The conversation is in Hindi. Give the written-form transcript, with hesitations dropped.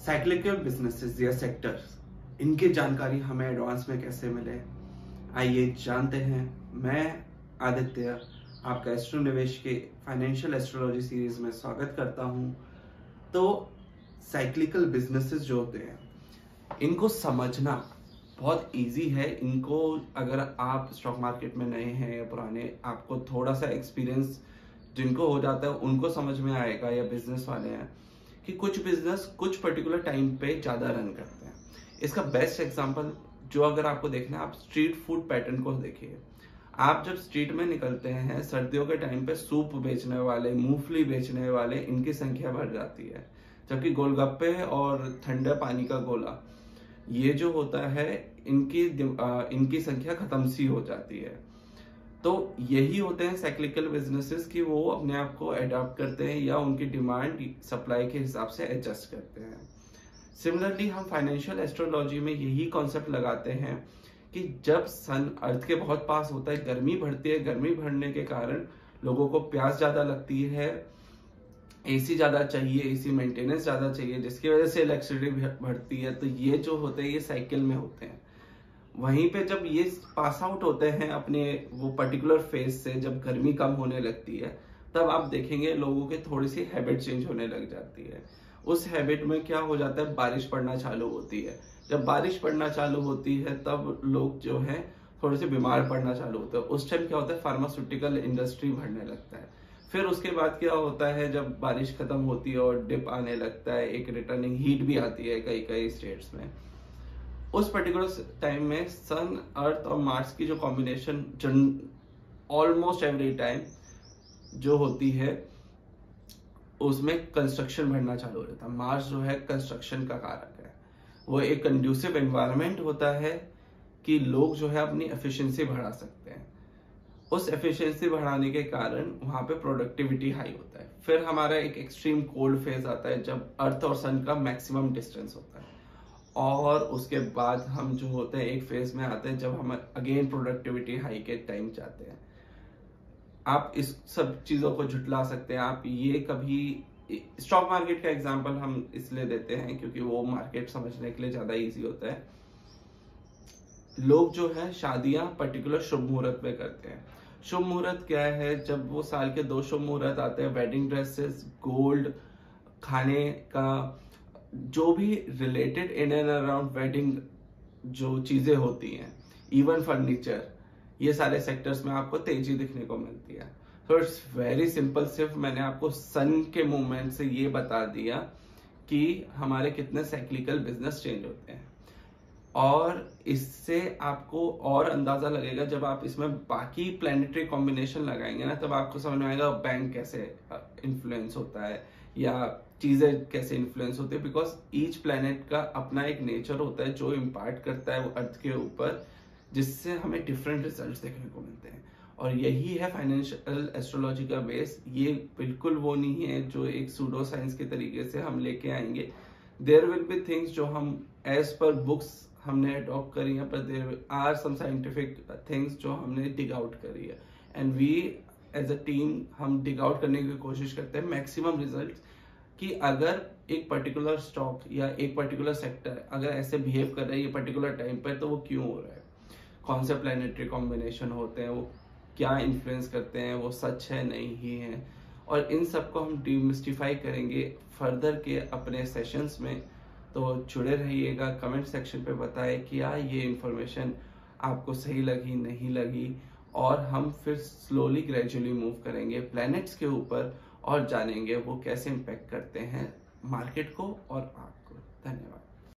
साइक्लिकल बिजनेसेस या सेक्टर्स, इनकी जानकारी हमें एडवांस में कैसे मिले, आइए जानते हैं। मैं आदित्य आपका एस्ट्रो निवेश के फाइनेंशियल एस्ट्रोलॉजी सीरीज में स्वागत करता हूं। तो साइक्लिकल बिजनेसेस जो होते हैं, इनको समझना बहुत इजी है। इनको अगर आप स्टॉक मार्केट में नए हैं या पुराने, आपको थोड़ा सा एक्सपीरियंस जिनको हो जाता है उनको समझ में आएगा, या बिजनेस वाले हैं कि कुछ बिजनेस कुछ पर्टिकुलर टाइम पे ज्यादा रन करते हैं। इसका बेस्ट एग्जांपल जो अगर आपको देखना है, आप स्ट्रीट फूड पैटर्न को देखिए। आप जब स्ट्रीट में निकलते हैं सर्दियों के टाइम पे, सूप बेचने वाले, मूंगफली बेचने वाले, इनकी संख्या बढ़ जाती है, जबकि गोलगप्पे और ठंडे पानी का गोला, ये जो होता है, इनकी संख्या खत्म सी हो जाती है। तो यही होते हैं साइक्लिकल बिजनेसेस कि वो अपने आप को अडॉप्ट करते हैं या उनकी डिमांड सप्लाई के हिसाब से एडजस्ट करते हैं। सिमिलरली हम फाइनेंशियल एस्ट्रोलॉजी में यही कॉन्सेप्ट लगाते हैं कि जब सन अर्थ के बहुत पास होता है, गर्मी बढ़ती है, गर्मी बढ़ने के कारण लोगों को प्यास ज्यादा लगती है, एसी ज्यादा चाहिए, एसी मेंटेनेंस ज्यादा चाहिए, जिसकी वजह से इलेक्ट्रिसिटी बढ़ती है। तो ये जो होते हैं ये साइकिल में होते हैं। वहीं पे जब ये पास आउट होते हैं अपने वो पर्टिकुलर फेज से, जब गर्मी कम होने लगती है, तब आप देखेंगे लोगों के थोड़ी सी हैबिट चेंज होने लग जाती है। उस हैबिट में क्या हो जाता है, बारिश पड़ना चालू होती है। जब बारिश पड़ना चालू होती है तब लोग जो है थोड़े से बीमार पड़ना चालू होते हैं। उस टाइम क्या होता है, फार्मास्यूटिकल इंडस्ट्री बढ़ने लगता है। फिर उसके बाद क्या होता है, जब बारिश खत्म होती है और डिप आने लगता है, एक रिटर्निंग हीट भी आती है कई कई स्टेट्स में। उस पर्टिकुलर टाइम में सन, अर्थ और मार्स की जो कॉम्बिनेशन ऑलमोस्ट एवरी टाइम जो होती है, उसमें कंस्ट्रक्शन बढ़ना चालू हो जाता है। मार्स जो है कंस्ट्रक्शन का कारक है। वो एक कंड्यूसिव एनवायरनमेंट होता है कि लोग जो है अपनी एफिशिएंसी बढ़ा सकते हैं। उस एफिशिएंसी बढ़ाने के कारण वहां पे प्रोडक्टिविटी हाई होता है। फिर हमारा एक एक्सट्रीम कोल्ड फेज आता है जब अर्थ और सन का मैक्सिमम डिस्टेंस होता है, और उसके बाद हम जो होते हैं एक फेज में आते हैं जब हम अगेन प्रोडक्टिविटी हाई के टाइम जाते हैं। आप इस सब चीजों को झुटला सकते हैं। आप ये कभी स्टॉक मार्केट का एग्जांपल हम इसलिए देते हैं क्योंकि वो मार्केट समझने के लिए ज्यादा इजी होता है। लोग जो है शादियां पर्टिकुलर शुभ मुहूर्त में करते हैं। शुभ मुहूर्त क्या है, जब वो साल के 2 शुभ मुहूर्त आते हैं, वेडिंग ड्रेसेस, गोल्ड, खाने का, जो भी related in and around wedding जो चीजें होती हैं, इवन फर्नीचर, ये सारे सेक्टर्स में आपको तेजी दिखने को मिलती है। तो इट्स वेरी सिंपल। सिर्फ मैंने आपको सन के मूवमेंट से ये बता दिया कि हमारे कितने साइक्लिकल बिजनेस चेंज होते हैं, और इससे आपको और अंदाजा लगेगा जब आप इसमें बाकी प्लैनेटरी कॉम्बिनेशन लगाएंगे ना, तब आपको समझ में आएगा बैंक कैसे इन्फ्लुएंस होता है या चीजें कैसे इन्फ्लुएंस होती है। बिकॉज ईच प्लैनेट का अपना एक नेचर होता है जो इम्पार्ट करता है वो अर्थ के ऊपर, जिससे हमें डिफरेंट रिजल्ट्स देखने को मिलते हैं। और यही है फाइनेंशियल एस्ट्रोलॉजी का बेस। ये बिल्कुल वो नहीं है जो एक सूडो साइंस के तरीके से हम लेके आएंगे। देयर विल बी थिंग्स जो हम एज पर बुक्स हमने अडॉप्ट करी है, पर there are some scientific things जो हमने डिग आउट करी है, and we as a team हम डिग आउट करने की कोशिश करते हैं मैक्सिमम रिजल्ट्स, कि अगर एक पर्टिकुलर स्टॉक या एक पर्टिकुलर सेक्टर अगर ऐसे बिहेव कर रहा है ये पर्टिकुलर टाइम पर, तो वो क्यों हो रहा है, कौन से प्लैनेटरी कॉम्बिनेशन होते हैं, वो क्या इन्फ्लुएंस करते हैं, वो सच है नहीं ही है। और इन सबको हम डिमिस्टिफाई करेंगे फर्दर के अपने सेशंस में। तो जुड़े रहिएगा। कमेंट सेक्शन पे बताएं कि यार ये इन्फॉर्मेशन आपको सही लगी नहीं लगी, और हम फिर स्लोली ग्रेजुअली मूव करेंगे प्लैनेट्स के ऊपर और जानेंगे वो कैसे इम्पैक्ट करते हैं मार्केट को और आपको। धन्यवाद।